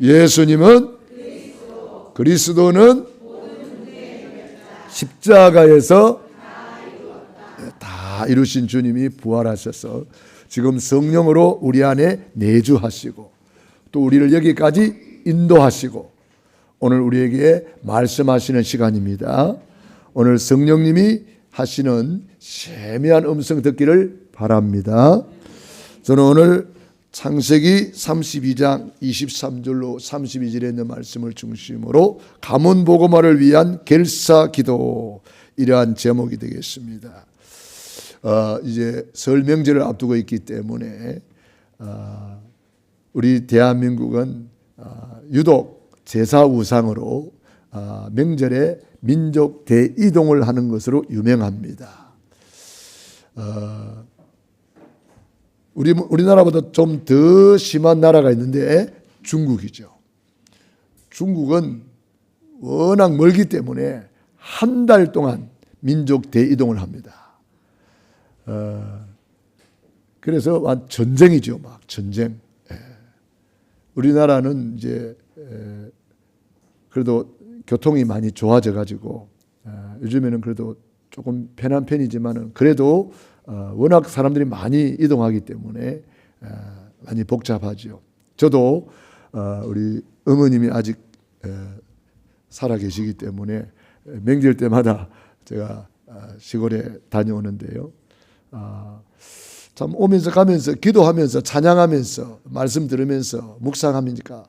예수님은 그리스도는 십자가에서 다 이루신 주님이 부활하셔서 지금 성령으로 우리 안에 내주하시고 또 우리를 여기까지 인도하시고 오늘 우리에게 말씀하시는 시간입니다. 오늘 성령님이 하시는 세미한 음성 듣기를 바랍니다. 저는 오늘 창세기 32장 23절로 32절에 있는 말씀을 중심으로 가문 복음화를 위한 결사기도 이러한 제목이 되겠습니다. 이제 설 명절을 앞두고 있기 때문에 우리 대한민국은 유독 제사 우상으로 명절에 민족 대이동을 하는 것으로 유명합니다. 우리나라보다 좀 더 심한 나라가 있는데 중국이죠. 중국은 워낙 멀기 때문에 한 달 동안 민족 대이동을 합니다. 그래서 전쟁이죠, 막 전쟁. 우리나라는 이제 그래도 교통이 많이 좋아져 가지고 요즘에는 그래도 조금 편한 편이지만은 그래도 워낙 사람들이 많이 이동하기 때문에 많이 복잡하죠. 저도 우리 어머님이 아직 살아 계시기 때문에 명절 때마다 제가 시골에 다녀오는데요. 참 오면서 가면서 기도하면서 찬양하면서 말씀 들으면서 묵상하니까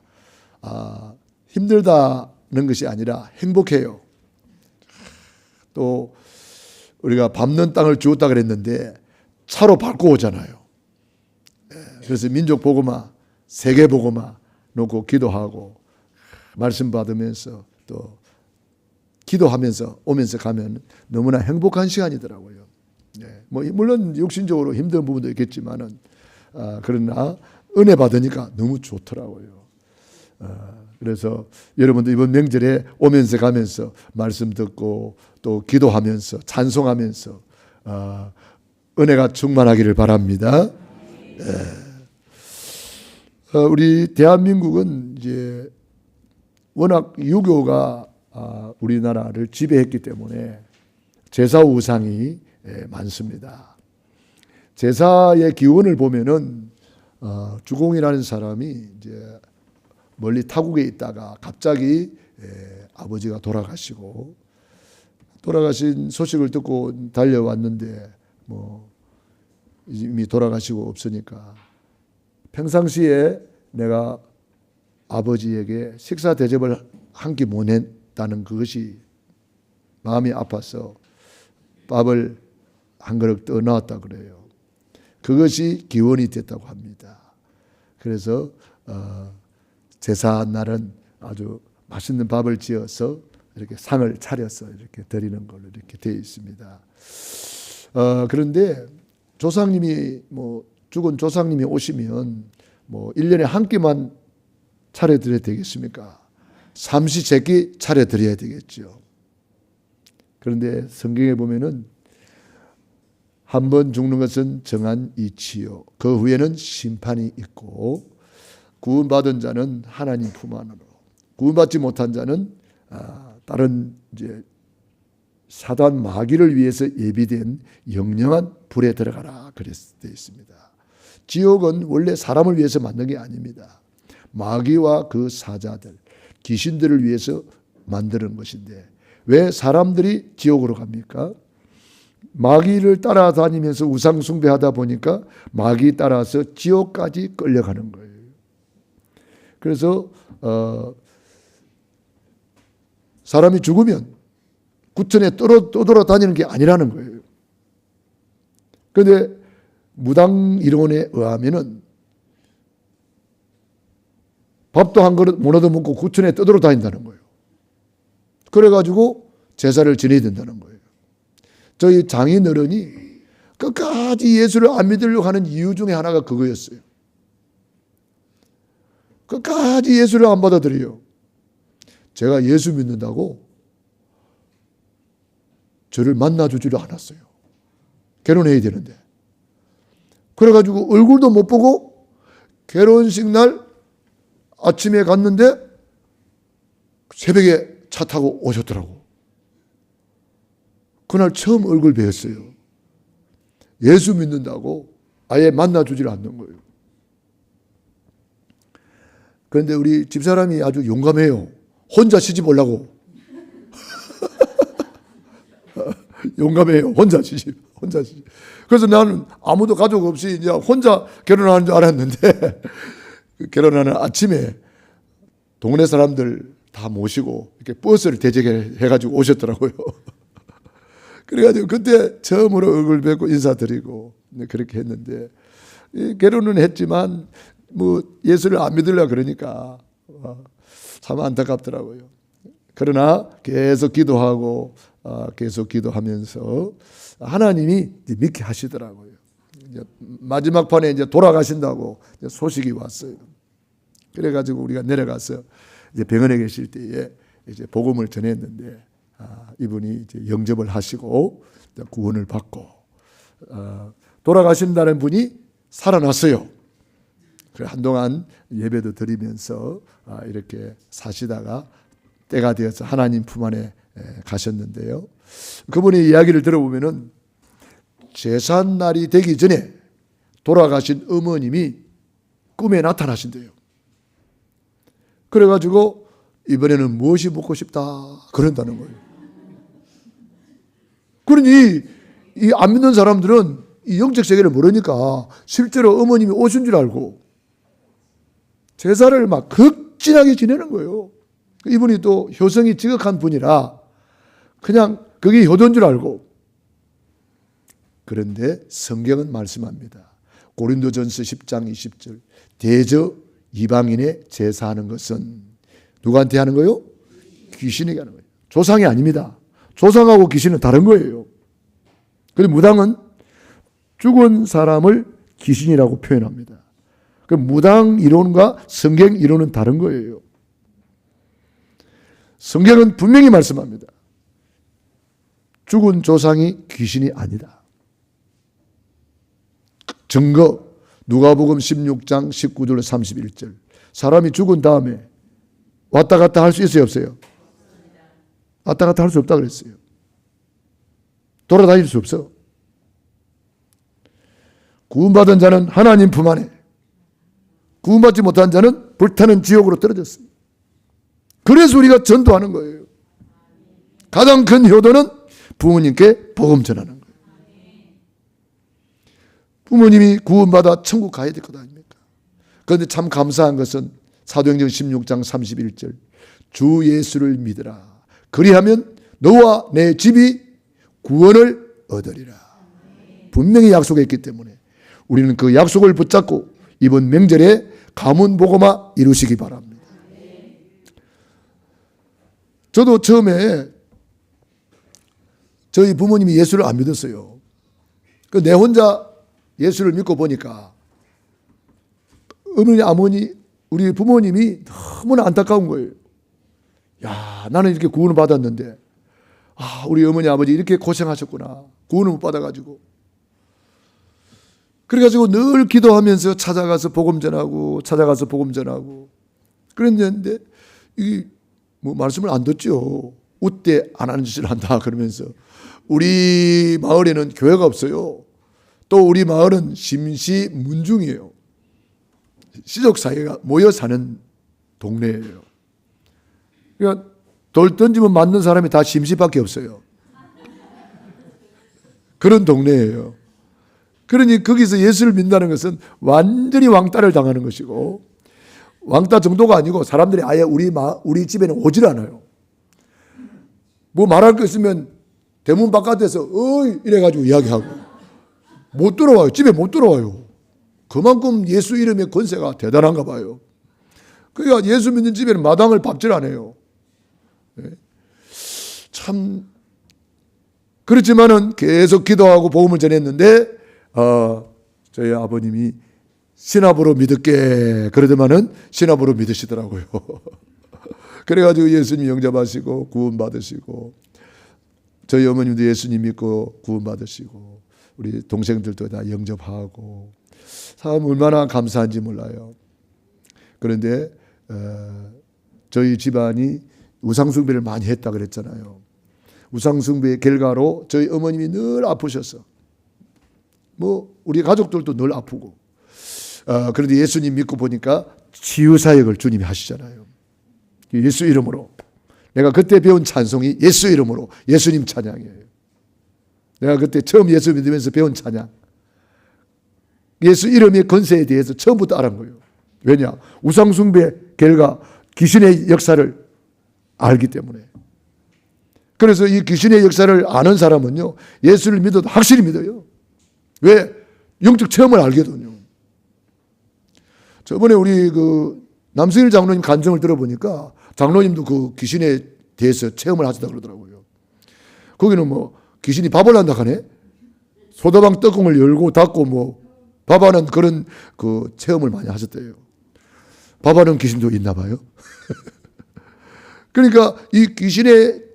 힘들다는 것이 아니라 행복해요. 또 우리가 밟는 땅을 주었다 그랬는데 차로 밟고 오잖아요. 그래서 민족 복음화, 세계 복음화 놓고 기도하고 말씀 받으면서 또 기도하면서 오면서 가면 너무나 행복한 시간이더라고요. 뭐 물론 육신적으로 힘든 부분도 있겠지만은 그러나 은혜 받으니까 너무 좋더라고요. 그래서 여러분도 이번 명절에 오면서 가면서 말씀 듣고 또 기도하면서 찬송하면서 은혜가 충만하기를 바랍니다. 우리 대한민국은 이제 워낙 유교가 우리나라를 지배했기 때문에 제사 우상이 많습니다. 제사의 기원을 보면은 주공이라는 사람이 이제 멀리 타국에 있다가 갑자기 아버지가 돌아가시고 돌아가신 소식을 듣고 달려왔는데 뭐 이미 돌아가시고 없으니까 평상시에 내가 아버지에게 식사 대접을 한 끼 못 했다는 그것이 마음이 아파서 밥을 한 그릇 떠 넣었다 그래요. 그것이 기원이 됐다고 합니다. 그래서 제사 날은 아주 맛있는 밥을 지어서 이렇게 상을 차려서 이렇게 드리는 걸로 이렇게 되어 있습니다. 그런데 조상님이 죽은 조상님이 오시면 1년에 한 끼만 차려드려야 되겠습니까? 삼시세끼 차려드려야 되겠죠. 그런데 성경에 보면은 한 번 죽는 것은 정한 이치요. 그 후에는 심판이 있고 구원받은 자는 하나님 품 안으로, 구원받지 못한 자는 다른 이제 사단 마귀를 위해서 예비된 영영한 불에 들어가라 그랬되어 있습니다. 지옥은 원래 사람을 위해서 만든 게 아닙니다. 마귀와 그 사자들, 귀신들을 위해서 만드는 것인데 왜 사람들이 지옥으로 갑니까? 마귀를 따라다니면서 우상 숭배하다 보니까 마귀 따라서 지옥까지 끌려가는 거예요. 그래서 사람이 죽으면 구천에 떠돌아다니는 게 아니라는 거예요. 그런데 무당 이론에 의하면은 밥도 한 그릇 못 얻어 먹고 구천에 떠돌아다닌다는 거예요. 그래가지고 제사를 지내야 된다는 거예요. 저희 장인어른이 끝까지 예수를 안 믿으려고 하는 이유 중에 하나가 그거였어요. 끝까지 예수를 안 받아들여요. 제가 예수 믿는다고 저를 만나주지를 않았어요. 결혼해야 되는데. 그래가지고 얼굴도 못 보고 결혼식 날 아침에 갔는데 새벽에 차 타고 오셨더라고. 그날 처음 얼굴 뵈었어요. 예수 믿는다고 아예 만나주질 않는 거예요. 그런데 우리 집사람이 아주 용감해요. 혼자 시집 오려고. 용감해요. 혼자 시집. 그래서 나는 아무도 가족 없이 이제 혼자 결혼하는 줄 알았는데 결혼하는 아침에 동네 사람들 다 모시고 이렇게 버스를 대절해가지고 오셨더라고요. 그래가지고 그때 처음으로 얼굴 뵙고 인사드리고 그렇게 했는데, 결혼은 했지만 뭐 예수를 안 믿으려 그러니까 참 안타깝더라고요. 그러나 계속 기도하고 계속 기도하면서 하나님이 믿게 하시더라고요. 이제 마지막 판에 이제 돌아가신다고 이제 소식이 왔어요. 그래가지고 우리가 내려가서 이제 병원에 계실 때에 이제 복음을 전했는데, 이분이 이제 영접을 하시고 구원을 받고, 돌아가신다는 분이 살아났어요. 그래 한동안 예배도 드리면서 이렇게 사시다가 때가 되어서 하나님 품 안에 가셨는데요. 그분의 이야기를 들어보면은 제삿날이 되기 전에 돌아가신 어머님이 꿈에 나타나신대요. 그래가지고 이번에는 무엇이 먹고 싶다 그런다는 거예요. 그러니 이 안 믿는 사람들은 이 영적 세계를 모르니까 실제로 어머님이 오신 줄 알고 제사를 막 극진하게 지내는 거예요. 이분이 또 효성이 지극한 분이라 그냥 그게 효도인 줄 알고. 그런데 성경은 말씀합니다. 고린도전서 10장 20절 대저 이방인의 제사하는 것은 누구한테 하는 거예요? 귀신에게 하는 거예요. 조상이 아닙니다. 조상하고 귀신은 다른 거예요. 그리고 무당은 죽은 사람을 귀신이라고 표현합니다. 그 무당 이론과 성경 이론은 다른 거예요. 성경은 분명히 말씀합니다. 죽은 조상이 귀신이 아니다. 증거 누가복음 16장 19절 31절 사람이 죽은 다음에 왔다 갔다 할 수 있어요 없어요? 왔다 갔다 할 수 없다 그랬어요. 돌아다닐 수 없어. 구원받은 자는 하나님 품 안에, 구원받지 못한 자는 불타는 지옥으로 떨어졌어요. 그래서 우리가 전도하는 거예요. 가장 큰 효도는 부모님께 복음 전하는 거예요. 부모님이 구원받아 천국 가야 될 것 아닙니까? 그런데 참 감사한 것은 사도행전 16장 31절 주 예수를 믿으라. 그리하면 너와 내 집이 구원을 얻으리라. 분명히 약속했기 때문에 우리는 그 약속을 붙잡고 이번 명절에 가문복음화 이루시기 바랍니다. 저도 처음에 저희 부모님이 예수를 안 믿었어요. 내 혼자 예수를 믿고 보니까 어머니, 아버니, 우리 부모님이 너무나 안타까운 거예요. 야, 나는 이렇게 구원을 받았는데, 우리 어머니, 아버지 이렇게 고생하셨구나. 구원을 못 받아가지고. 그래가지고 늘 기도하면서 찾아가서 복음 전하고, 그랬는데, 이 뭐 말씀을 안 듣죠. 웃대 안 하는 짓을 한다 그러면서. 우리 마을에는 교회가 없어요. 또 우리 마을은 심시 문중이에요. 시족사회가 모여 사는 동네예요. 그러니까 돌 던지면 맞는 사람이 다 심시밖에 없어요. 그런 동네예요. 그러니 거기서 예수를 믿는다는 것은 완전히 왕따를 당하는 것이고, 왕따 정도가 아니고 사람들이 아예 우리 집에는 오질 않아요. 뭐 말할 거 있으면 대문 바깥에서 어이 이래가지고 이야기하고 못 들어와요. 집에 못 들어와요. 그만큼 예수 이름의 권세가 대단한가 봐요. 그러니까 예수 믿는 집에는 마당을 밟질 않아요. 참 그렇지만은 계속 기도하고 복음을 전했는데 저희 아버님이 신압으로 믿을게 그러더만은 신압으로 믿으시더라고요. 그래가지고 예수님 영접하시고 구원 받으시고, 저희 어머님도 예수님 믿고 구원 받으시고, 우리 동생들도 다 영접하고, 참 얼마나 감사한지 몰라요. 그런데 저희 집안이 우상숭배를 많이 했다 그랬잖아요. 우상숭배의 결과로 저희 어머님이 늘 아프셔서 우리 가족들도 늘 아프고 그런데 예수님 믿고 보니까 치유사역을 주님이 하시잖아요. 예수 이름으로. 내가 그때 배운 찬송이 예수 이름으로 예수님 찬양이에요. 내가 그때 처음 예수 믿으면서 배운 찬양. 예수 이름의 권세에 대해서 처음부터 알은 거예요. 왜냐? 우상숭배 결과 귀신의 역사를 알기 때문에. 그래서 이 귀신의 역사를 아는 사람은요, 예수를 믿어도 확실히 믿어요. 왜? 영적 체험을 알거든요. 저번에 우리 남승일 장로님 간증을 들어보니까 장로님도 그 귀신에 대해서 체험을 하셨다 그러더라고요. 거기는 귀신이 밥을 한다 하네? 소다방 뚜껑을 열고 닫고 밥하는 그런 체험을 많이 하셨대요. 밥하는 귀신도 있나 봐요. 그러니까 이 귀신의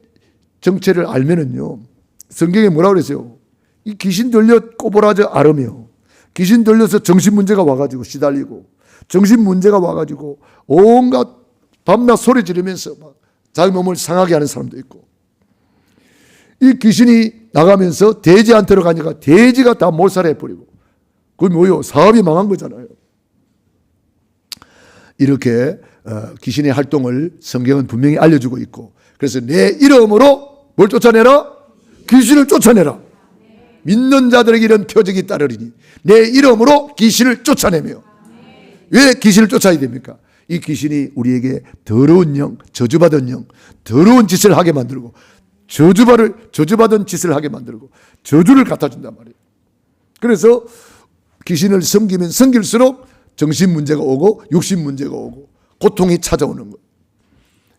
정체를 알면은요, 성경에 뭐라고 그랬어요? 이 귀신 들려 꼬부라져 앓으며, 귀신 들려서 정신 문제가 와가지고 시달리고, 정신 문제가 와가지고 온갖 밤낮 소리 지르면서 막 자기 몸을 상하게 하는 사람도 있고, 이 귀신이 나가면서 돼지한테 가니까 돼지가 다 몰살해버리고, 그게 뭐요? 사업이 망한 거잖아요. 이렇게 귀신의 활동을 성경은 분명히 알려주고 있고, 그래서 내 이름으로 뭘 쫓아내라? 귀신을 쫓아내라. 믿는 자들에게 이런 표적이 따르리니 내 이름으로 귀신을 쫓아내며. 왜 귀신을 쫓아야 됩니까? 이 귀신이 우리에게 더러운 영, 저주받은 영, 더러운 짓을 하게 만들고 저주받은 짓을 하게 만들고 저주를 갖다 준단 말이에요. 그래서 귀신을 섬기면 섬길수록 정신 문제가 오고 육신 문제가 오고 고통이 찾아오는 거예요.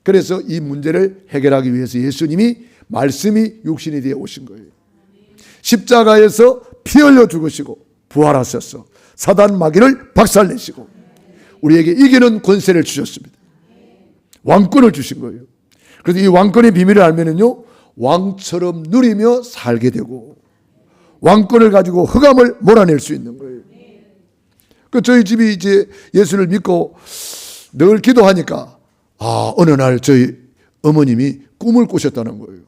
그래서 이 문제를 해결하기 위해서 예수님이 말씀이 육신이 되어 오신 거예요. 십자가에서 피 흘려 죽으시고 부활하셔서 사단 마귀를 박살내시고 우리에게 이기는 권세를 주셨습니다. 왕권을 주신 거예요. 그래서 이 왕권의 비밀을 알면은요, 왕처럼 누리며 살게 되고 왕권을 가지고 흑암을 몰아낼 수 있는 거예요. 저희 집이 이제 예수를 믿고 늘 기도하니까 어느 날 저희 어머님이 꿈을 꾸셨다는 거예요.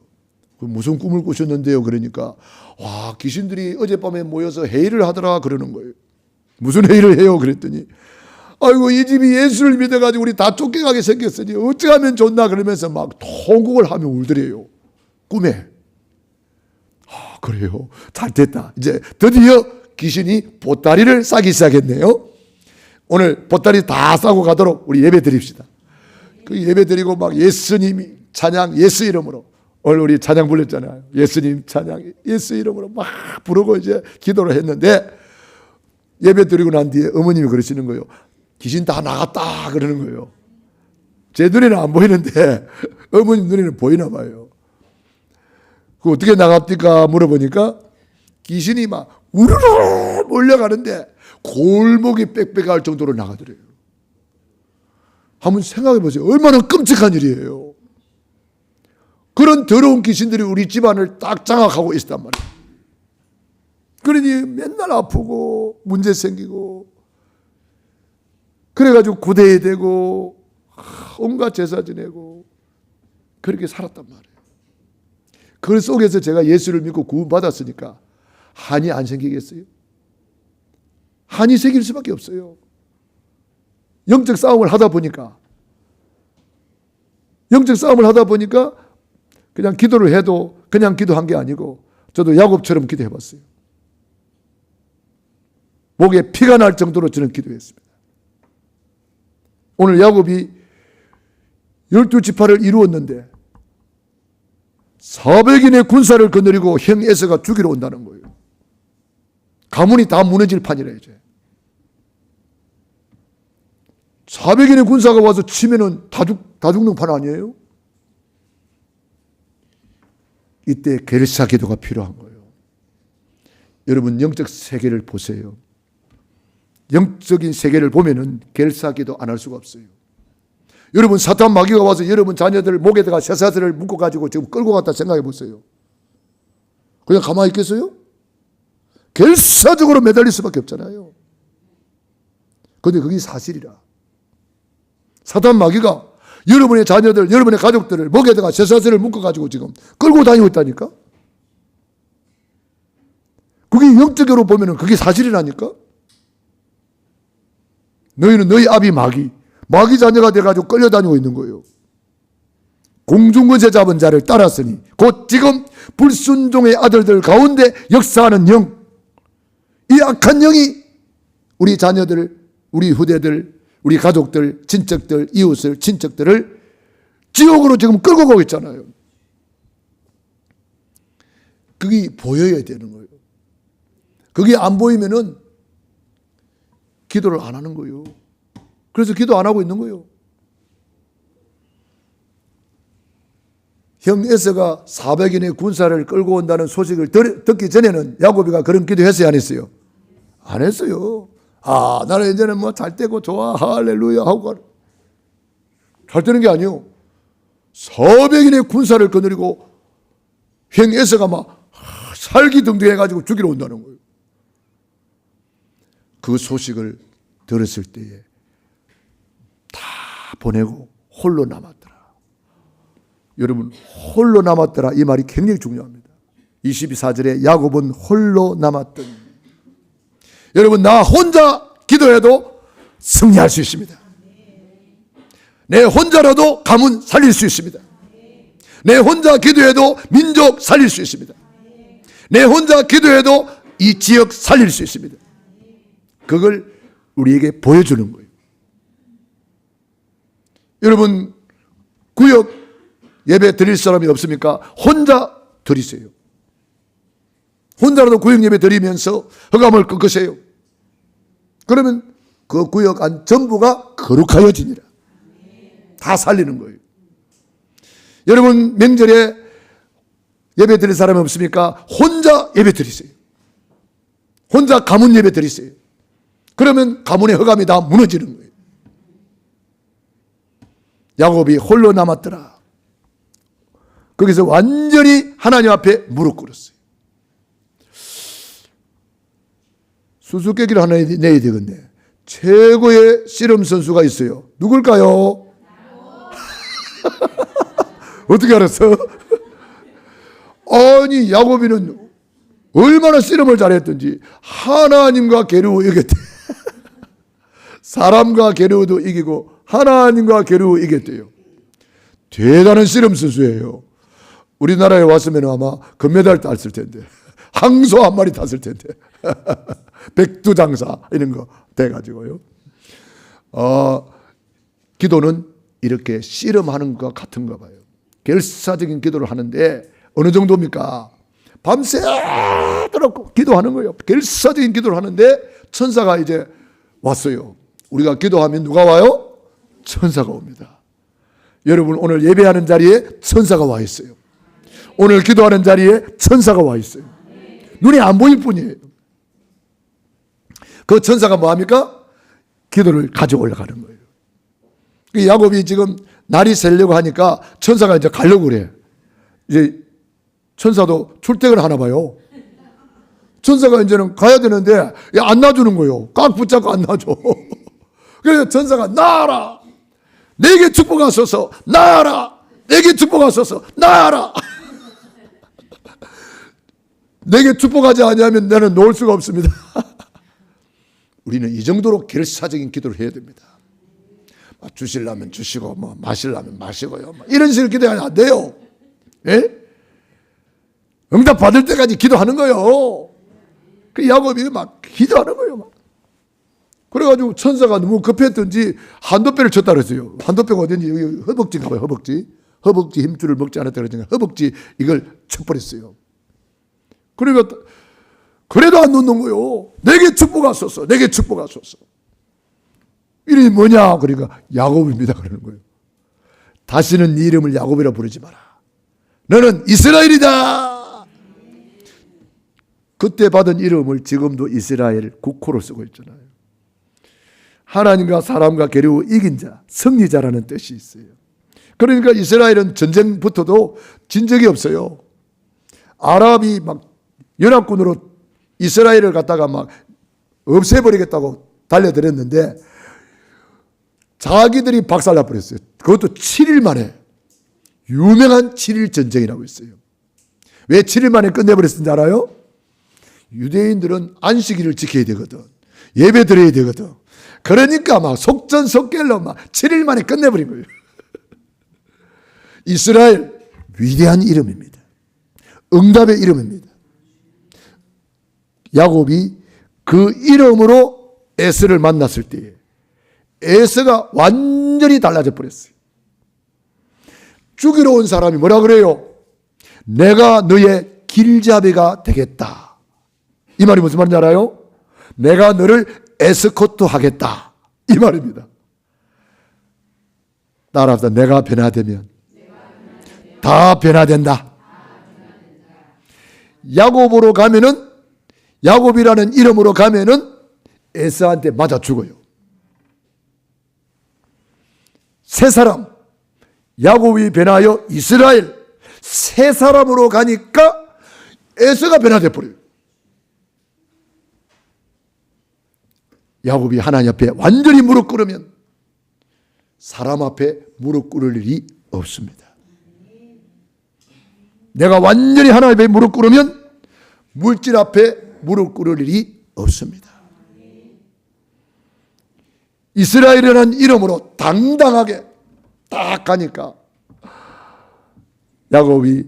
무슨 꿈을 꾸셨는데요? 그러니까 귀신들이 어젯밤에 모여서 회의를 하더라 그러는 거예요. 무슨 회의를 해요? 그랬더니 아이고 이 집이 예수를 믿어가지고 우리 다 쫓겨가게 생겼으니 어찌하면 좋나 그러면서 막 통곡을 하며 울더래요. 꿈에. 그래요. 잘 됐다. 이제 드디어 귀신이 보따리를 싸기 시작했네요. 오늘 보따리 다 싸고 가도록 우리 예배 드립시다. 그 예배 드리고 막 예수님 찬양 예수 이름으로 오늘 우리 찬양 불렀잖아요. 예수님 찬양 예수 이름으로 막 부르고 이제 기도를 했는데 예배 드리고 난 뒤에 어머님이 그러시는 거예요. 귀신 다 나갔다 그러는 거예요. 제 눈에는 안 보이는데 어머님 눈에는 보이나 봐요. 그 어떻게 나갑니까? 물어보니까 귀신이 막 우르르 몰려가는데 골목이 빽빽할 정도로 나가더래요. 한번 생각해 보세요. 얼마나 끔찍한 일이에요. 그런 더러운 귀신들이 우리 집안을 딱 장악하고 있었단 말이에요. 그러니 맨날 아프고 문제 생기고 그래가지고 구대에 대고 온갖 제사 지내고 그렇게 살았단 말이에요. 그 속에서 제가 예수를 믿고 구원받았으니까 한이 안 생기겠어요? 한이 생길 수밖에 없어요. 영적 싸움을 하다 보니까 그냥 기도를 해도 그냥 기도한 게 아니고 저도 야곱처럼 기도해봤어요. 목에 피가 날 정도로 저는 기도했습니다. 오늘 야곱이 12지파를 이루었는데 400인의 군사를 거느리고 형 에서가 죽이러 온다는 거예요. 가문이 다 무너질 판이라 이제. 400인의 군사가 와서 치면은 다 죽는 판 아니에요? 이때 게르사 기도가 필요한 거예요. 여러분 영적 세계를 보세요. 영적인 세계를 보면은 게르사 기도 안 할 수가 없어요. 여러분 사탄 마귀가 와서 여러분 자녀들 목에다가 쇠사슬을 묶어가지고 지금 끌고 갔다 생각해 보세요. 그냥 가만히 있겠어요? 결사적으로 매달릴 수밖에 없잖아요. 그런데 그게 사실이라. 사탄 마귀가 여러분의 자녀들, 여러분의 가족들을 목에다가 쇠사슬을 묶어가지고 지금 끌고 다니고 있다니까? 그게 영적으로 보면은 그게 사실이라니까? 너희는 너희 아비 마귀 자녀가 돼가지고 끌려다니고 있는 거예요. 공중권세 잡은 자를 따랐으니 곧 지금 불순종의 아들들 가운데 역사하는 영, 이 악한 영이 우리 자녀들, 우리 후대들, 우리 가족들, 친척들, 이웃을, 친척들을 지옥으로 지금 끌고 가고 있잖아요. 그게 보여야 되는 거예요. 그게 안 보이면은 기도를 안 하는 거예요. 그래서 기도 안 하고 있는 거예요. 형 에서가 400인의 군사를 끌고 온다는 소식을 듣기 전에는 야곱이가 그런 기도했어요, 안 했어요? 안 했어요. 아, 나는 이제는 뭐 잘 되고 좋아, 할렐루야 하고 잘 되는 게 아니요. 400인의 군사를 거느리고 형 에서가 막 살기등등해가지고 죽이러 온다는 거예요. 그 소식을 들었을 때에 다 보내고 홀로 남았더라. 여러분, 홀로 남았더라 이 말이 굉장히 중요합니다. 22절에 야곱은 홀로 남았더니, 여러분, 나 혼자 기도해도 승리할 수 있습니다. 내 혼자라도 가문 살릴 수 있습니다. 내 혼자 기도해도 민족 살릴 수 있습니다. 내 혼자 기도해도 이 지역 살릴 수 있습니다. 그걸 우리에게 보여주는 거예요. 여러분, 구역 예배 드릴 사람이 없습니까? 혼자 드리세요. 혼자라도 구역 예배 드리면서 흑암을 꺾으세요. 그러면 그 구역 안 전부가 거룩하여지니라. 다 살리는 거예요. 여러분, 명절에 예배 드릴 사람이 없습니까? 혼자 예배 드리세요. 혼자 가문 예배 드리세요. 그러면 가문의 흑암이 다 무너지는 거예요. 야곱이 홀로 남았더라. 거기서 완전히 하나님 앞에 무릎 꿇었어요. 수수께끼를 하나 내야 되겠네. 최고의 씨름 선수가 있어요. 누굴까요? 어떻게 알았어? 아니, 야곱이는 얼마나 씨름을 잘했던지 하나님과 게르우 이겼대. 사람과 게르우도 이기고 하나님과 게르우 이겼대요. 대단한 씨름 선수예요. 우리나라에 왔으면 아마 금메달 땄을 텐데, 항소 한 마리 땄을 텐데, 백두장사 이런 거 돼가지고요. 기도는 이렇게 씨름하는 것 같은가 봐요. 결사적인 기도를 하는데 어느 정도입니까? 밤새도록 기도하는 거예요. 결사적인 기도를 하는데 천사가 이제 왔어요. 우리가 기도하면 누가 와요? 천사가 옵니다. 여러분, 오늘 예배하는 자리에 천사가 와 있어요. 오늘 기도하는 자리에 천사가 와 있어요. 눈에 안 보일 뿐이에요. 그 천사가 뭐합니까? 기도를 가져 올라가는 거예요. 야곱이 지금 날이 새려고 하니까 천사가 이제 가려고 그래. 이제 천사도 출퇴근을 하나 봐요. 천사가 이제는 가야 되는데 안 놔주는 거예요. 꽉 붙잡고 안 놔줘. 그래서 천사가 나아라. 내게 축복하소서. 나아라. 내게 축복하소서. 나아라. 내게 축복하지 않으면 나는 놓을 수가 없습니다. 우리는 이 정도로 결사적인 기도를 해야 됩니다. 주시려면 주시고, 마시려면 마시고요. 이런 식으로 기도하면 안 돼요. 예? 응답 받을 때까지 기도하는 거예요. 그 야곱이 막 기도하는 거예요. 막. 그래가지고 천사가 너무 급했던지 한도뼈를 쳤다 그랬어요. 한도뼈가 어딘지 여기 허벅지인가 봐요. 허벅지 힘줄을 먹지 않았다 그러니까 허벅지 이걸 쳐버렸어요. 그러니까 그래도 안 놓는 거예요. 내게 축복하소서. 내게 축복하소서. 이름이 뭐냐? 그러니까 야곱입니다. 그러는 거예요. 다시는 네 이름을 야곱이라 부르지 마라. 너는 이스라엘이다. 그때 받은 이름을 지금도 이스라엘 국호로 쓰고 있잖아요. 하나님과 사람과 게르우 이긴 자, 승리자라는 뜻이 있어요. 그러니까 이스라엘은 전쟁부터도 진 적이 없어요. 아랍이 막 연합군으로 이스라엘을 갖다가 막 없애버리겠다고 달려들었는데 자기들이 박살나버렸어요. 그것도 7일 만에. 유명한 7일 전쟁이라고 있어요. 왜 7일 만에 끝내버렸는지 알아요? 유대인들은 안식일을 지켜야 되거든. 예배 드려야 되거든. 그러니까 막 속전속결로 막 7일 만에 끝내버린 거예요. 이스라엘, 위대한 이름입니다. 응답의 이름입니다. 야곱이 그 이름으로 에서를 만났을 때에 에서가 완전히 달라져 버렸어요. 죽이러 온 사람이 뭐라 그래요? 내가 너의 길잡이가 되겠다. 이 말이 무슨 말인지 알아요? 내가 너를 에스코트 하겠다. 이 말입니다. 따라합시다. 내가 변화되면 다 변화된다. 야곱으로 가면은, 야곱이라는 이름으로 가면은 에서한테 맞아 죽어요. 세 사람, 야곱이 변하여 이스라엘, 세 사람으로 가니까 에서가 변화돼 버려요. 야곱이 하나님 앞에 완전히 무릎 꿇으면 사람 앞에 무릎 꿇을 일이 없습니다. 내가 완전히 하나님 앞에 무릎 꿇으면 물질 앞에 무릎 꿇을 일이 없습니다. 이스라엘이라는 이름으로 당당하게 딱 가니까 야곱이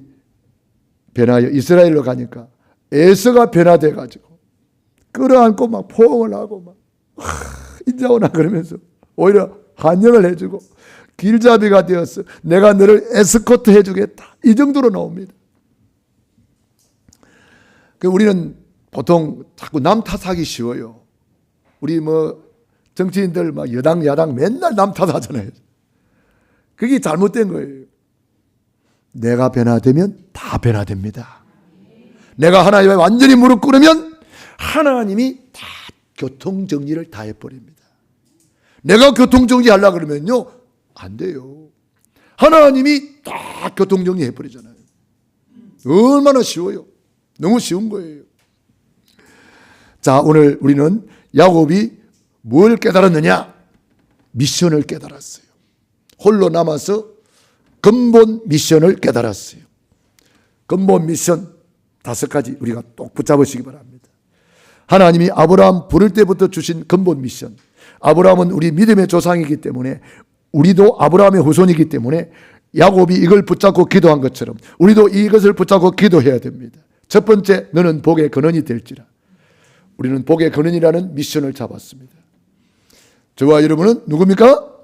변하여 이스라엘로 가니까 에서가 변화돼 가지고 끌어안고 막 포옹을 하고 막 이제 오나 그러면서 오히려 환영을 해주고 길잡이가 되었어. 내가 너를 에스코트 해주겠다. 이 정도로 나옵니다. 우리는 보통 자꾸 남 탓하기 쉬워요. 우리 정치인들 여당 야당 맨날 남 탓하잖아요. 그게 잘못된 거예요. 내가 변화되면 다 변화됩니다. 내가 하나님에 완전히 무릎 꿇으면 하나님이 다 교통정리를 다 해버립니다. 내가 교통정리 하려고 그러면요 안 돼요. 하나님이 다 교통정리 해버리잖아요. 얼마나 쉬워요. 너무 쉬운 거예요. 자, 오늘 우리는 야곱이 뭘 깨달았느냐? 미션을 깨달았어요. 홀로 남아서 근본 미션을 깨달았어요. 근본 미션 5가지 우리가 꼭 붙잡으시기 바랍니다. 하나님이 아브라함 부를 때부터 주신 근본 미션. 아브라함은 우리 믿음의 조상이기 때문에, 우리도 아브라함의 후손이기 때문에 야곱이 이걸 붙잡고 기도한 것처럼 우리도 이것을 붙잡고 기도해야 됩니다. 첫 번째, 너는 복의 근원이 될지라. 우리는 복의 근원이라는 미션을 잡았습니다. 저와 여러분은 누굽니까?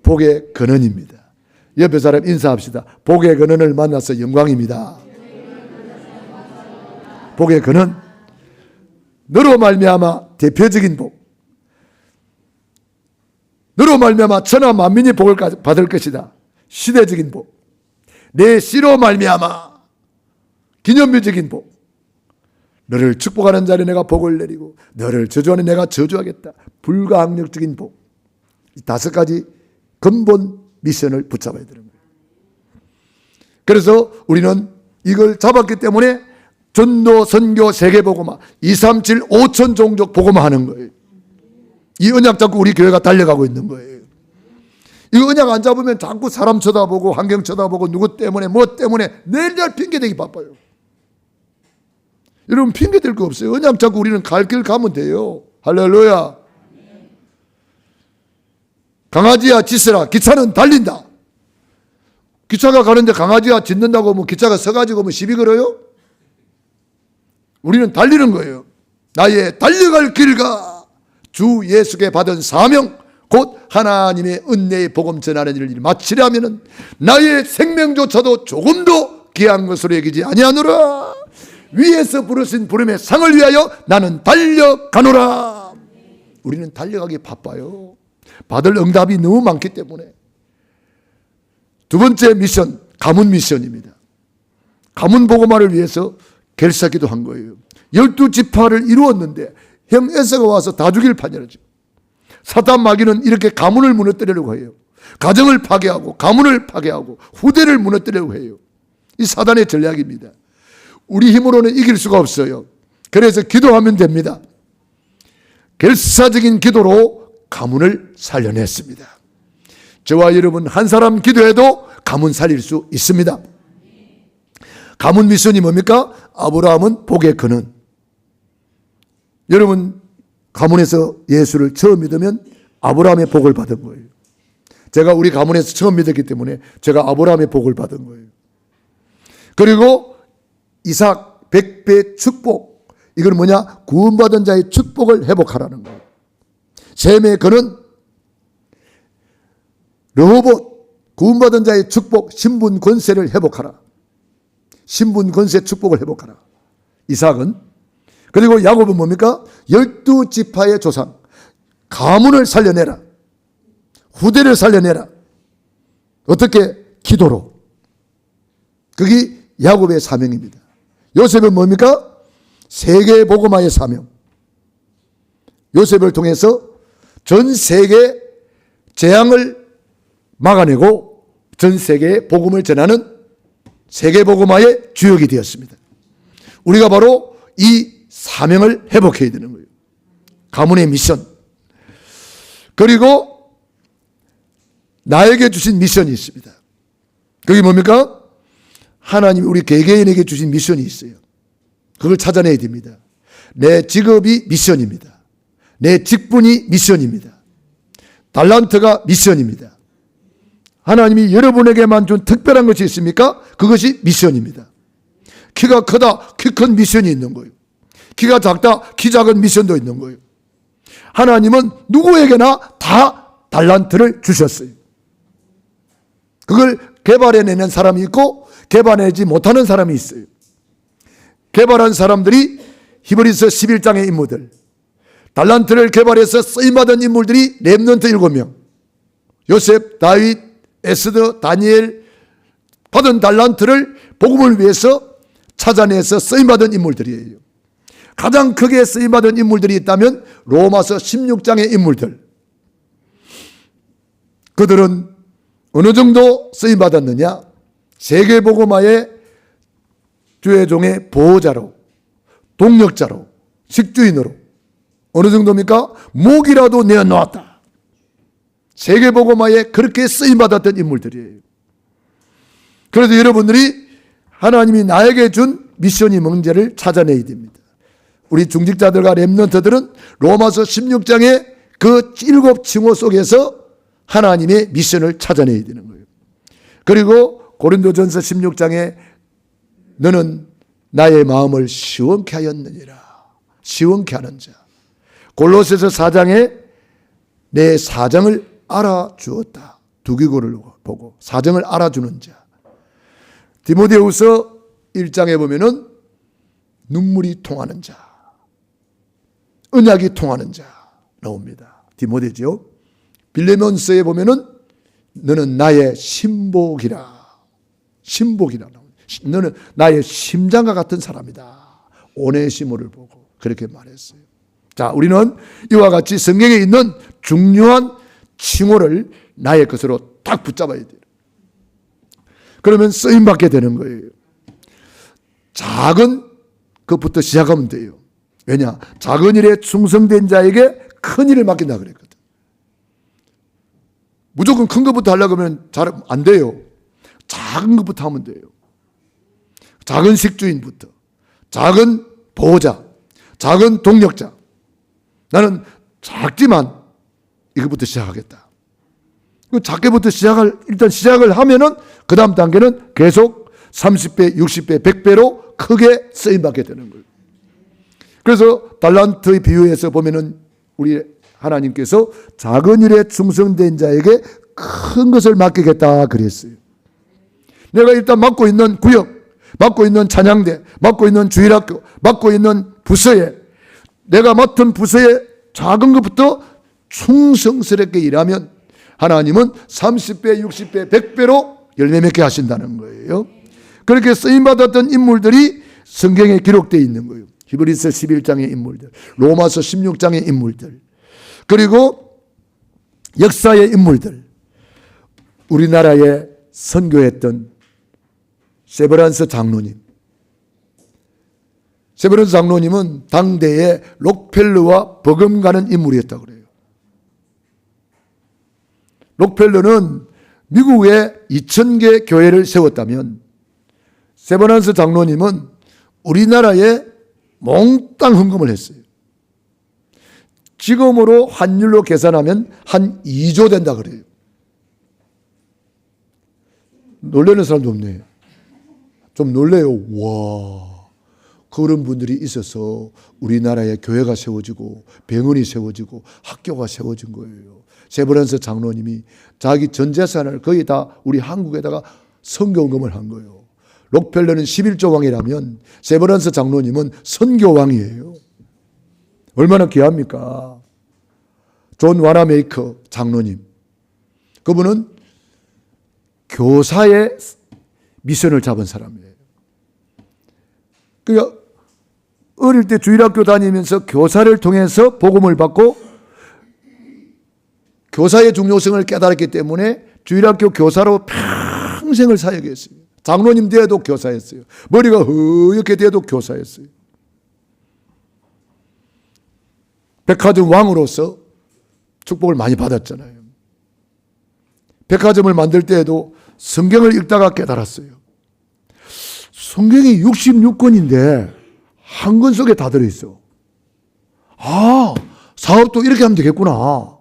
복의 근원입니다. 옆에 사람 인사합시다. 복의 근원을 만나서 영광입니다. 복의 근원. 너로 말미암아 대표적인 복. 너로 말미암아 천하 만민이 복을 받을 것이다. 시대적인 복. 내 씨로 말미암아 기념비적인 복. 너를 축복하는 자리에 내가 복을 내리고 너를 저주하는 내가 저주하겠다. 불가항력적인 복. 이 5가지 근본 미션을 붙잡아야 되는 거예요. 그래서 우리는 이걸 잡았기 때문에 전도, 선교, 세계복음화 237 5천 종족 복음화 하는 거예요. 이 언약 잡고 우리 교회가 달려가고 있는 거예요. 이 언약 안 잡으면 자꾸 사람 쳐다보고 환경 쳐다보고 누구 때문에 뭐 때문에 내일날 핑계대기 바빠요. 여러분 핑계댈 거 없어요. 언약 잡고 우리는 갈 길 가면 돼요. 할렐루야. 강아지야 짖으라. 기차는 달린다. 기차가 가는데 강아지가 짖는다고 하면 기차가 서가지고 시비 걸어요? 우리는 달리는 거예요. 나의 달려갈 길과 주 예수께 받은 사명 곧 하나님의 은혜의 복음 전하는 일을 마치려면 나의 생명조차도 조금도 귀한 것으로 여기지 아니하노라. 위에서 부르신 부름의 상을 위하여 나는 달려가노라. 우리는 달려가기 바빠요. 받을 응답이 너무 많기 때문에. 두 번째 미션, 가문 미션입니다. 가문 복음화를 위해서 결사기도 한 거예요. 12지파를 이루었는데 형 에서가 와서 다 죽일 판이라죠. 사단 마귀는 이렇게 가문을 무너뜨리려고 해요. 가정을 파괴하고 가문을 파괴하고 후대를 무너뜨리려고 해요. 이 사단의 전략입니다. 우리 힘으로는 이길 수가 없어요. 그래서 기도하면 됩니다. 결사적인 기도로 가문을 살려냈습니다. 저와 여러분 한 사람 기도해도 가문 살릴 수 있습니다. 가문 미션이 뭡니까? 아브라함은 복의 근원. 여러분 가문에서 예수를 처음 믿으면 아브라함의 복을 받은 거예요. 제가 우리 가문에서 처음 믿었기 때문에 제가 아브라함의 복을 받은 거예요. 그리고 이삭 100배 축복. 이건 뭐냐? 구원받은 자의 축복을 회복하라는 거예요. 셈의 근원 르호봇, 구원받은 자의 축복, 신분 권세를 회복하라. 신분 권세 축복을 회복하라. 이삭은. 그리고 야곱은 뭡니까? 12지파의 조상, 가문을 살려내라. 후대를 살려내라. 어떻게? 기도로. 그게 야곱의 사명입니다. 요셉은 뭡니까? 세계 복음화의 사명. 요셉을 통해서 전 세계 재앙을 막아내고 전 세계에 복음을 전하는 세계 복음화의 주역이 되었습니다. 우리가 바로 이 사명을 회복해야 되는 거예요. 가문의 미션. 그리고 나에게 주신 미션이 있습니다. 그게 뭡니까? 하나님이 우리 개개인에게 주신 미션이 있어요. 그걸 찾아내야 됩니다. 내 직업이 미션입니다. 내 직분이 미션입니다. 달란트가 미션입니다. 하나님이 여러분에게만 준 특별한 것이 있습니까? 그것이 미션입니다. 키가 크다, 키 큰 미션이 있는 거예요. 키가 작다, 키 작은 미션도 있는 거예요. 하나님은 누구에게나 다 달란트를 주셨어요. 그걸 개발해내는 사람이 있고 개발하지 못하는 사람이 있어요. 개발한 사람들이 히브리서 11장의 인물들, 달란트를 개발해서 쓰임받은 인물들이 렘넌트 7명, 요셉, 다윗, 에스더, 다니엘, 받은 달란트를 복음을 위해서 찾아내서 쓰임받은 인물들이에요. 가장 크게 쓰임받은 인물들이 있다면 로마서 16장의 인물들. 그들은 어느 정도 쓰임받았느냐? 세계복음화의 주의 종의 보호자로, 동력자로, 식주인으로. 어느 정도입니까? 목이라도 내어놓았다. 세계복음화에 그렇게 쓰임받았던 인물들이에요. 그래서 여러분들이 하나님이 나에게 준 미션이 뭔지를 찾아내야 됩니다. 우리 중직자들과 렘넌트들은 로마서 16장의 그 7 칭호 속에서 하나님의 미션을 찾아내야 되는 거예요. 그리고 고린도전서 16장에 너는 나의 마음을 시원케 하였느니라. 시원케 하는 자. 골로새서 4장에 내 사정을 알아주었다. 두기고를 보고 사정을 알아주는 자. 디모데후서 1장에 보면은 눈물이 통하는 자, 언약이 통하는 자 나옵니다. 디모데죠. 빌레몬서에 보면은 너는 나의 신복이라. 신복이라 나옵니다. 너는 나의 심장과 같은 사람이다. 오네시모를 보고 그렇게 말했어요. 자, 우리는 이와 같이 성경에 있는 중요한 칭호를 나의 것으로 딱 붙잡아야 돼요. 그러면 쓰임받게 되는 거예요. 작은 것부터 시작하면 돼요. 왜냐? 작은 일에 충성된 자에게 큰 일을 맡긴다 그랬거든. 무조건 큰 것부터 하려고 하면 잘 안 돼요. 작은 것부터 하면 돼요. 작은 식주인부터, 작은 보호자, 작은 동력자. 나는 작지만 이것부터 시작하겠다. 작게부터 일단 시작을 하면은 그 다음 단계는 계속 30배, 60배, 100배로 크게 쓰임받게 되는 거예요. 그래서 달란트의 비유에서 보면은 우리 하나님께서 작은 일에 충성된 자에게 큰 것을 맡기겠다 그랬어요. 내가 일단 맡고 있는 구역, 맡고 있는 찬양대, 맡고 있는 주일학교, 맡고 있는 부서에 내가 맡은 부서에 작은 것부터 충성스럽게 일하면 하나님은 30배, 60배, 100배로 열매 맺게 하신다는 거예요. 그렇게 쓰임받았던 인물들이 성경에 기록되어 있는 거예요. 히브리서 11장의 인물들, 로마서 16장의 인물들, 그리고 역사의 인물들, 우리나라에 선교했던 세브란스 장로님. 세브란스 장로님은 당대에 록펠러와 버금가는 인물이었다고 그래요. 록펠러는 미국에 2,000개 교회를 세웠다면 세버넌스 장로님은 우리나라에 몽땅 헌금을 했어요. 지금으로 환율로 계산하면 한 2조 된다 그래요. 놀라는 사람도 없네. 좀 놀래요. 와, 그런 분들이 있어서 우리나라에 교회가 세워지고 병원이 세워지고 학교가 세워진 거예요. 세버넌스 장로님이 자기 전 재산을 거의 다 우리 한국에다가 선교금을 한 거예요. 록펠러는 11조 왕이라면 세버넌스 장로님은 선교왕이에요. 얼마나 귀합니까? 존 와나메이커 장로님, 그분은 교사의 미션을 잡은 사람이에요. 그러니까 어릴 때 주일학교 다니면서 교사를 통해서 복음을 받고 교사의 중요성을 깨달았기 때문에 주일학교 교사로 평생을 사역했어요. 장로님 때에도 교사였어요. 머리가 허옇게 돼도 교사였어요. 백화점 왕으로서 축복을 많이 받았잖아요. 백화점을 만들 때에도 성경을 읽다가 깨달았어요. 성경이 66권인데 한 권 속에 다 들어있어. 아, 사업도 이렇게 하면 되겠구나.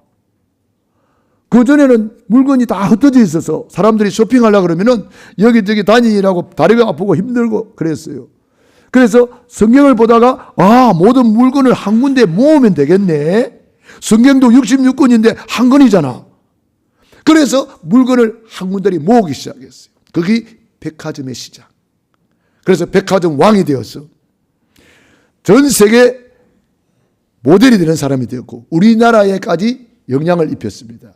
그전에는 물건이 다 흩어져 있어서 사람들이 쇼핑하려고 그러면은 여기저기 다니라고 다리가 아프고 힘들고 그랬어요. 그래서 성경을 보다가 모든 물건을 한 군데 모으면 되겠네. 성경도 66권인데 한 권이잖아. 그래서 물건을 한 군데 모으기 시작했어요. 그게 백화점의 시작. 그래서 백화점 왕이 되었어. 전 세계 모델이 되는 사람이 되었고 우리나라에까지 영향을 입혔습니다.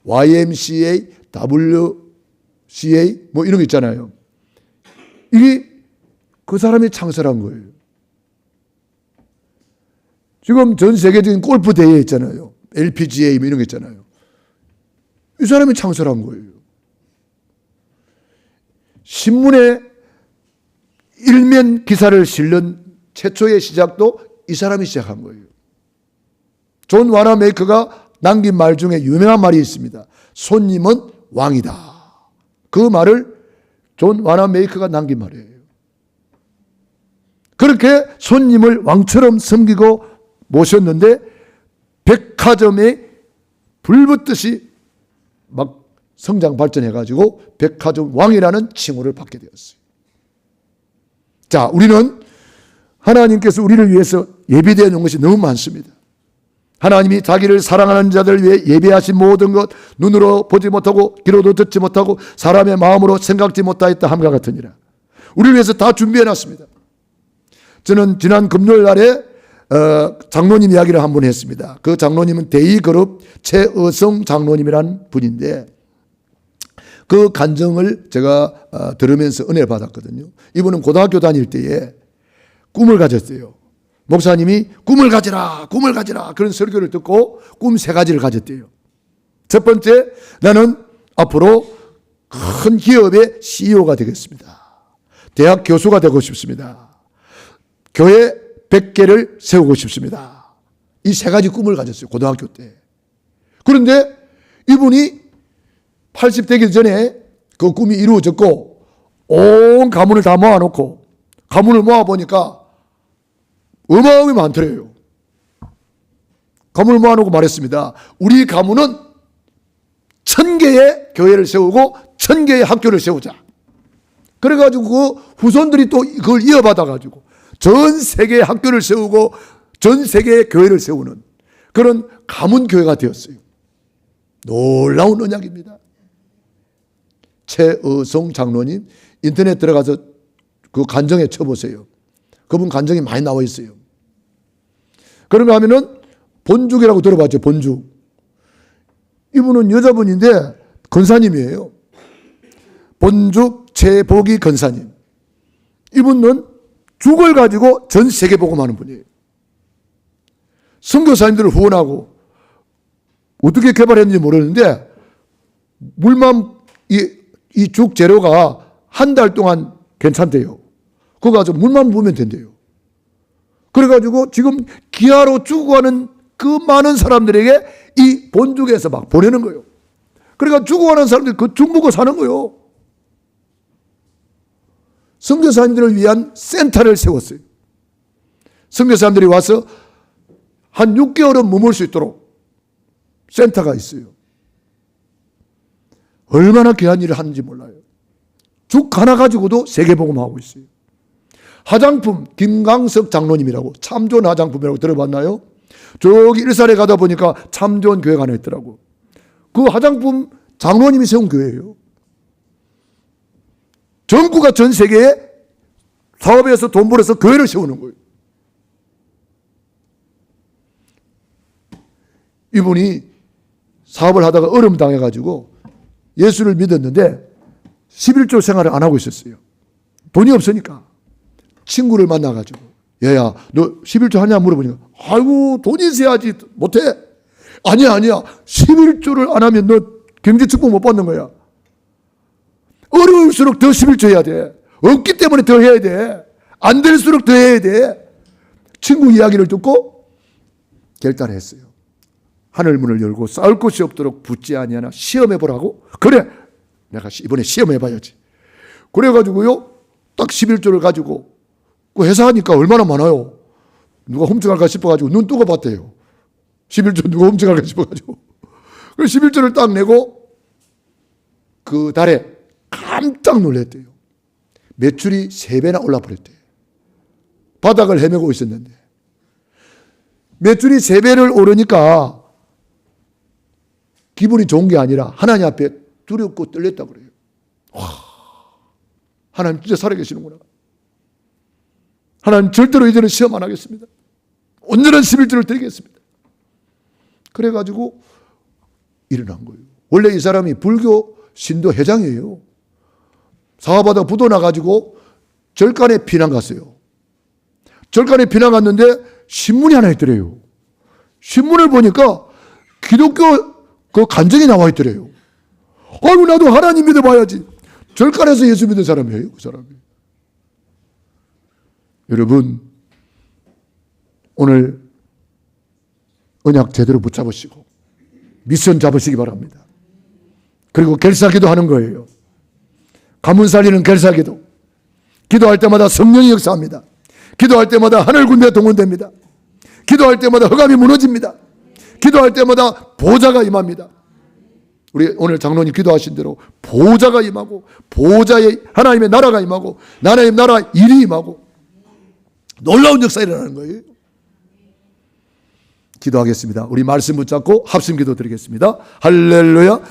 YMCA, WCA 뭐 이런 거 있잖아요. 이게 그 사람이 창설한 거예요. 지금 전 세계적인 골프 대회 있잖아요. LPGA 뭐 이런 거 있잖아요. 이 사람이 창설한 거예요. 신문에 일면 기사를 실는 최초의 시작도 이 사람이 시작한 거예요. 존 와나메이커가 남긴 말 중에 유명한 말이 있습니다. 손님은 왕이다. 그 말을 존 와나메이커가 남긴 말이에요. 그렇게 손님을 왕처럼 섬기고 모셨는데 백화점에 불붙듯이 막 성장 발전해가지고 백화점 왕이라는 칭호를 받게 되었어요. 자, 우리는 하나님께서 우리를 위해서 예비되어 놓은 것이 너무 많습니다. 하나님이 자기를 사랑하는 자들 위해 예비하신 모든 것, 눈으로 보지 못하고 귀로도 듣지 못하고 사람의 마음으로 생각지 못하였다 함과 같으니라. 우리를 위해서 다 준비해 놨습니다. 저는 지난 금요일 날에 장로님 이야기를 한 번 했습니다. 그 장로님은 대의그룹 최의성 장로님이라는 분인데 그 간증을 제가 들으면서 은혜를 받았거든요. 이분은 고등학교 다닐 때에 꿈을 가졌어요. 목사님이 꿈을 가지라 그런 설교를 듣고 꿈 3가지를 가졌대요. 첫 번째, 나는 앞으로 큰 기업의 CEO가 되겠습니다. 대학 교수가 되고 싶습니다. 교회 100개를 세우고 싶습니다. 이 3가지 꿈을 가졌어요. 고등학교 때. 그런데 이분이 80 되기 전에 그 꿈이 이루어졌고 온 가문을 다 모아놓고 가문을 모아보니까 어마어마하게 많더래요. 가문을 모아놓고 말했습니다. 우리 가문은 1000개의 교회를 세우고 1000개의 학교를 세우자. 그래가지고 그 후손들이 또 그걸 이어받아가지고 전 세계의 학교를 세우고 전 세계의 교회를 세우는 그런 가문교회가 되었어요. 놀라운 언약입니다. 최의성 장로님 인터넷 들어가서 그 간증에 쳐보세요. 그분 간증이 많이 나와 있어요. 그런가 하면은 본죽이라고 들어봤죠. 본죽. 이분은 여자분인데 권사님이에요. 본죽 최복이 권사님. 이분은 죽을 가지고 전 세계 복음하는 분이에요. 선교사님들을 후원하고 어떻게 개발했는지 모르는데 물만 이 죽 재료가 한 달 동안 괜찮대요. 그거 가지고 물만 부으면 된대요. 그래가지고 지금 기아로 죽어가는 그 많은 사람들에게 이 본죽에서 막 보내는 거예요. 그러니까 죽어가는 사람들이 그 죽먹고 사는 거예요. 선교사님들을 위한 센터를 세웠어요. 선교사님들이 와서 한 6개월은 머물 수 있도록 센터가 있어요. 얼마나 귀한 일을 하는지 몰라요. 죽 하나 가지고도 세계복음하고 있어요. 화장품 김강석 장로님이라고, 참좋은 화장품이라고 들어봤나요? 저기 일산에 가다 보니까 참좋은 교회가 하나 있더라고. 그 화장품 장로님이 세운 교회예요. 정부가 전 세계에 사업에서 돈 벌어서 교회를 세우는 거예요. 이분이 사업을 하다가 어려움 당해가지고 예수를 믿었는데 11조 생활을 안 하고 있었어요. 돈이 없으니까. 친구를 만나가지고, 얘야, 너 11조 하냐 물어보니까, 아이고, 돈이 있어야지. 못해. 아니야. 11조를 안 하면 너 경제축복 못 받는 거야. 어려울수록 더 11조 해야 돼. 없기 때문에 더 해야 돼. 안 될수록 더 해야 돼. 친구 이야기를 듣고 결단했어요. 하늘문을 열고 싸울 곳이 없도록 붙지 아니하나 시험해보라고? 그래, 내가 이번에 시험해봐야지. 그래가지고요, 딱 11조를 가지고, 그 회사 하니까 얼마나 많아요. 누가 훔쳐갈까 싶어가지고 눈 뜨고 봤대요. 11조 누가 훔쳐갈까 싶어가지고. 그래서 11조를 딱 내고 그 달에 깜짝 놀랐대요. 매출이 3배나 올라버렸대요. 바닥을 헤매고 있었는데. 매출이 3배를 오르니까 기분이 좋은 게 아니라 하나님 앞에 두렵고 떨렸다고 그래요. 와, 하나님 진짜 살아계시는구나. 하나님 절대로 이제는 시험 안 하겠습니다. 온전한 11조를 드리겠습니다. 그래가지고 일어난 거예요. 원래 이 사람이 불교 신도 회장이에요. 사업하다 부도 나가지고 절간에 피난 갔어요. 절간에 피난 갔는데 신문이 하나 있더래요. 신문을 보니까 기독교 그 간증이 나와 있더래요. 아이고, 나도 하나님 믿어봐야지. 절간에서 예수 믿은 사람이에요, 그 사람이. 여러분, 오늘 언약 제대로 붙잡으시고 미션 잡으시기 바랍니다. 그리고 결사기도 하는 거예요. 가문 살리는 결사기도. 기도할 때마다 성령이 역사합니다. 기도할 때마다 하늘 군대 동원됩니다. 기도할 때마다 흑암이 무너집니다. 기도할 때마다 보좌가 임합니다. 우리 오늘 장로님 기도하신 대로 보좌가 임하고, 보좌의 하나님의 나라가 임하고, 하나님의 나라 일이 임하고, 놀라운 역사가 일어나는 거예요. 기도하겠습니다. 우리 말씀 붙잡고 합심 기도 드리겠습니다. 할렐루야.